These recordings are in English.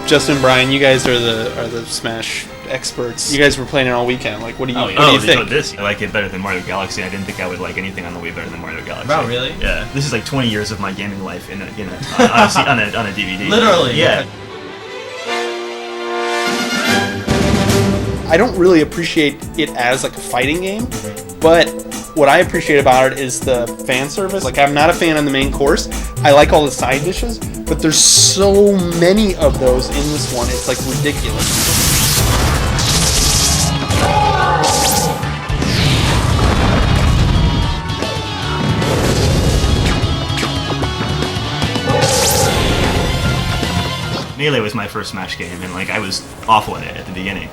Justin, Brian, you guys are the Smash experts. You guys were playing it all weekend. Like, what do you think? I like it better than Mario Galaxy. I didn't think I would like anything on the Wii better than Mario Galaxy. Wow, really? Yeah. This is like 20 years of my gaming life on a DVD. Literally. Yeah. I don't really appreciate it as like a fighting game, but what I appreciate about it is the fan service. Like, I'm not a fan of the main course. I like all the side dishes, but there's so many of those in this one. It's like ridiculous. Melee was my first Smash game, and like I was awful at it at the beginning.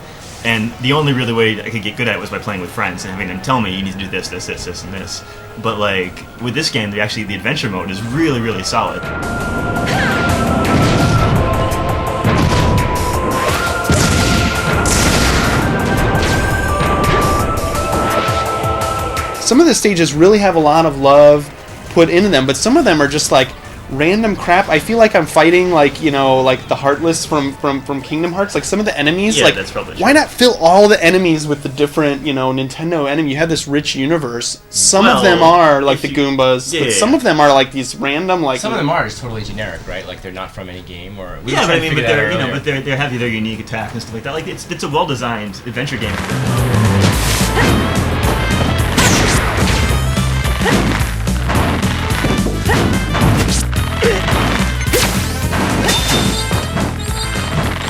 And the only really way I could get good at it was by playing with friends and having them tell me, you need to do this, this, this, this, and this. But like, with this game, the adventure mode is really, really solid. Some of the stages really have a lot of love put into them, but some of them are just like random crap. I feel like I'm fighting like, you know, like the Heartless from Kingdom Hearts. Like some of the enemies, yeah, like that's probably true. Why not fill all the enemies with the different, you know, Nintendo enemy? You have this rich universe. Some of them are like the Goombas, but some of them are like these random like. Some of them are just totally generic, right? Like they're not from any game or. Yeah, but I mean, they have their unique attack and stuff like that. Like it's a well designed adventure game.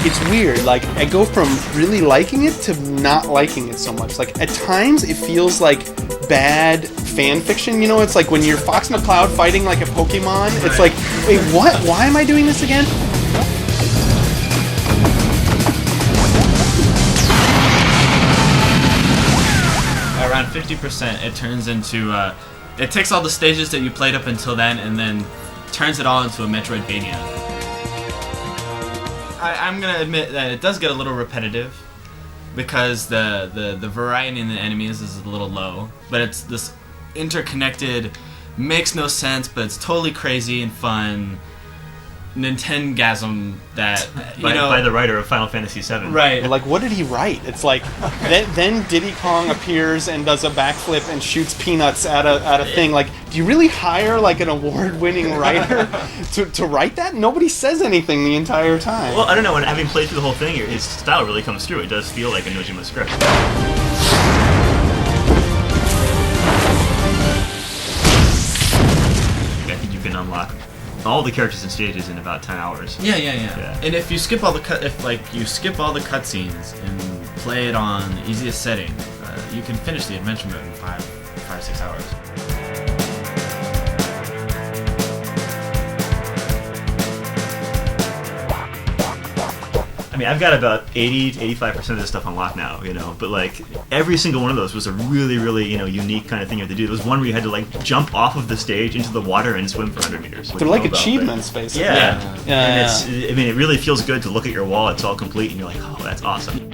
It's weird, like, I go from really liking it to not liking it so much. Like, at times, it feels like bad fan fiction, you know? It's like when you're Fox McCloud fighting, like, a Pokemon, it's like, wait, what? Why am I doing this again? Around 50%, it turns into, it takes all the stages that you played up until then, and then turns it all into a Metroidvania. I'm gonna admit that it does get a little repetitive because the variety in the enemies is a little low, but it's this interconnected, makes no sense, but it's totally crazy and fun Nintendogasm that by the writer of Final Fantasy VII. Right. Like, what did he write? It's like then Diddy Kong appears and does a backflip and shoots peanuts at a thing. Like, do you really hire like an award-winning writer to write that? Nobody says anything the entire time. Well, I don't know. When having played through the whole thing, his style really comes through. It does feel like a Nojima script. I think you can unlock all the characters and stages in about 10 hours. Yeah. And if you skip all the cutscenes and play it on the easiest setting, you can finish the adventure mode in 5-6 hours. I mean, I've got about 80 to 85% of this stuff unlocked now, you know, but like every single one of those was a really, really, you know, unique kind of thing you had to do. There was one where you had to like jump off of the stage into the water and swim for 100 meters. They're like achievements, basically. Yeah. And I mean, it really feels good to look at your wall, it's all complete, and you're like, oh, that's awesome.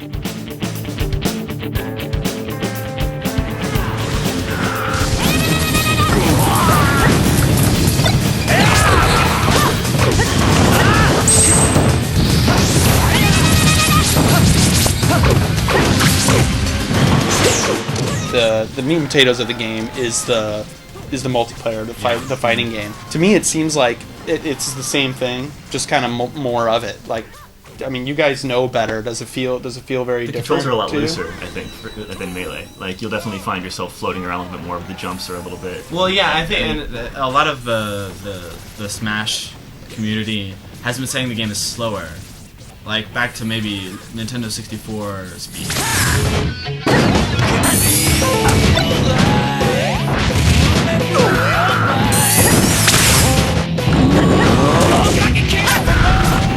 The meat and potatoes of the game is the multiplayer, the fighting game. To me, it seems like it's the same thing, just kind of more of it. Like, I mean, you guys know better. Does it feel very different? The controls are a lot looser, I think, than Melee. Like, you'll definitely find yourself floating around a little bit more. The jumps are a little bit. Well, yeah, I think and a lot of the Smash community has been saying the game is slower. Like, back to maybe Nintendo 64 speed.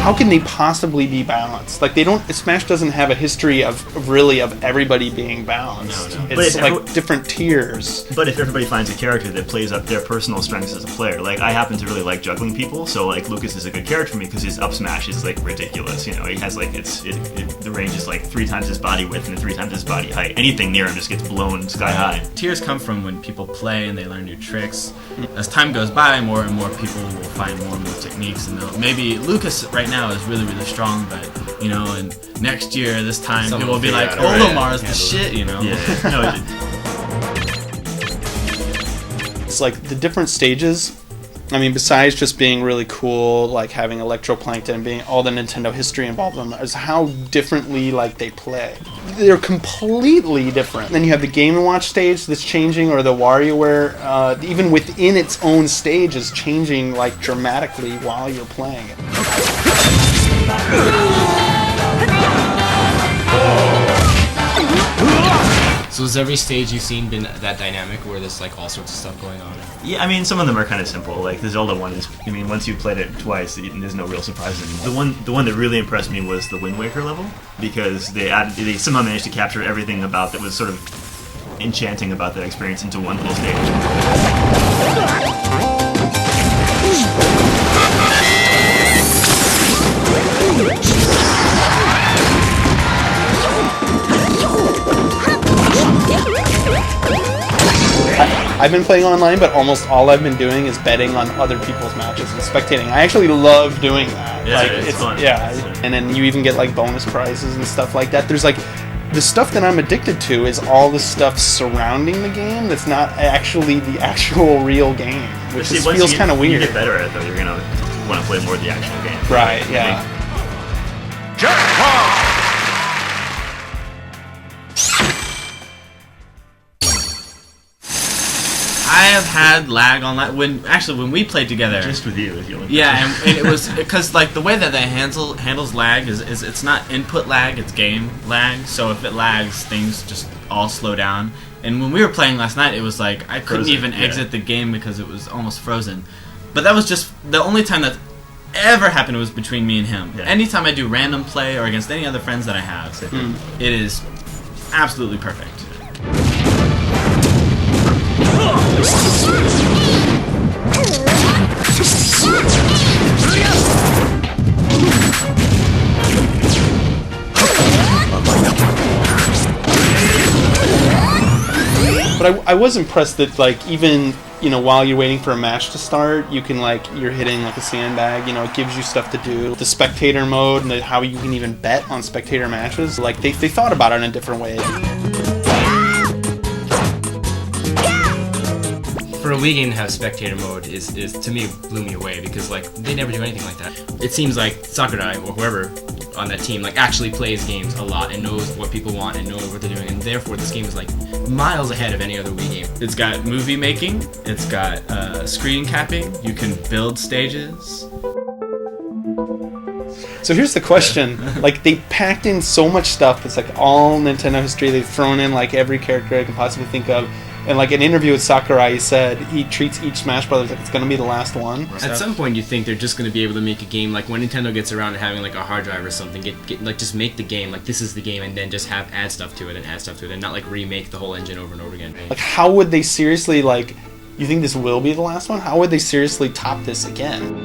How can they possibly be balanced? Like, they don't. Smash doesn't have a history of everybody being balanced. No. It's like different tiers. But if everybody finds a character that plays up their personal strengths as a player, like I happen to really like juggling people, so like Lucas is a good character for me because his up smash is like ridiculous. You know, he has like the range is like 3 times his body width and 3 times his body height. Anything near him just gets blown sky high. Tiers come from when people play and they learn new tricks. As time goes by, more and more people will find more and more techniques, and maybe Lucas right now is really, really strong, but you know, and next year this time Someone people will be will like, figure out a way to Olomar's the handle it. shit, you know. Yeah. No, It's like the different stages. I mean, besides just being really cool, like having electroplankton and being all the Nintendo history involved in them, is how differently like they play. They're completely different. Then you have the Game & Watch stage that's changing, or the WarioWare, even within its own stage is changing like dramatically while you're playing it. So has every stage you've seen been that dynamic where there's like all sorts of stuff going on? yeah, I mean, some of them are kind of simple. Like the Zelda one is, I mean, once you've played it twice, there's no real surprises anymore. The one that really impressed me was the Wind Waker level, because they somehow managed to capture everything about that was sort of enchanting about that experience into one little stage. I've been playing online, but almost all I've been doing is betting on other people's matches and spectating. I actually love doing that. Yeah, like, it's fun. Yeah, It's fun. and then you even get like bonus prizes and stuff like that. There's like the stuff that I'm addicted to is all the stuff surrounding the game that's not actually the actual real game, which See, just once feels you kind of When you weird. get better at it, though, you're gonna want to play more of the actual game. Right? Yeah. I have had lag online when we played together. Just with you, is the only Yeah, and it was because like the way that they handles lag is it's not input lag, it's game lag. So if it lags, things just all slow down. And when we were playing last night, it was like I couldn't Frozen, even yeah. exit the game because it was almost frozen. But that was just the only time that ever happened was between me and him. Yeah. Anytime I do random play or against any other friends that I have, it is absolutely perfect. But I was impressed that like even while you're waiting for a match to start, you can you're hitting like a sandbag. It gives you stuff to do. The spectator mode and how you can even bet on spectator matches. Like they thought about it in a different way. For a Wii game to have spectator mode is to me blew me away, because like they never do anything like that. It seems like Sakurai or whoever on that team like actually plays games a lot and knows what people want and knows what they're doing, and therefore this game is like miles ahead of any other Wii game. It's got movie making. It's got screen capping. You can build stages. So here's the question. Like they packed in so much stuff. It's like all Nintendo history. They've thrown in like every character I can possibly think of. And like an interview with Sakurai, he said he treats each Smash Brothers like it's going to be the last one. At some point, you think they're just going to be able to make a game like when Nintendo gets around to having like a hard drive or something. Get like just make the game like this is the game, and then just add stuff to it, and not like remake the whole engine over and over again. Like how would they seriously you think this will be the last one? How would they seriously top this again?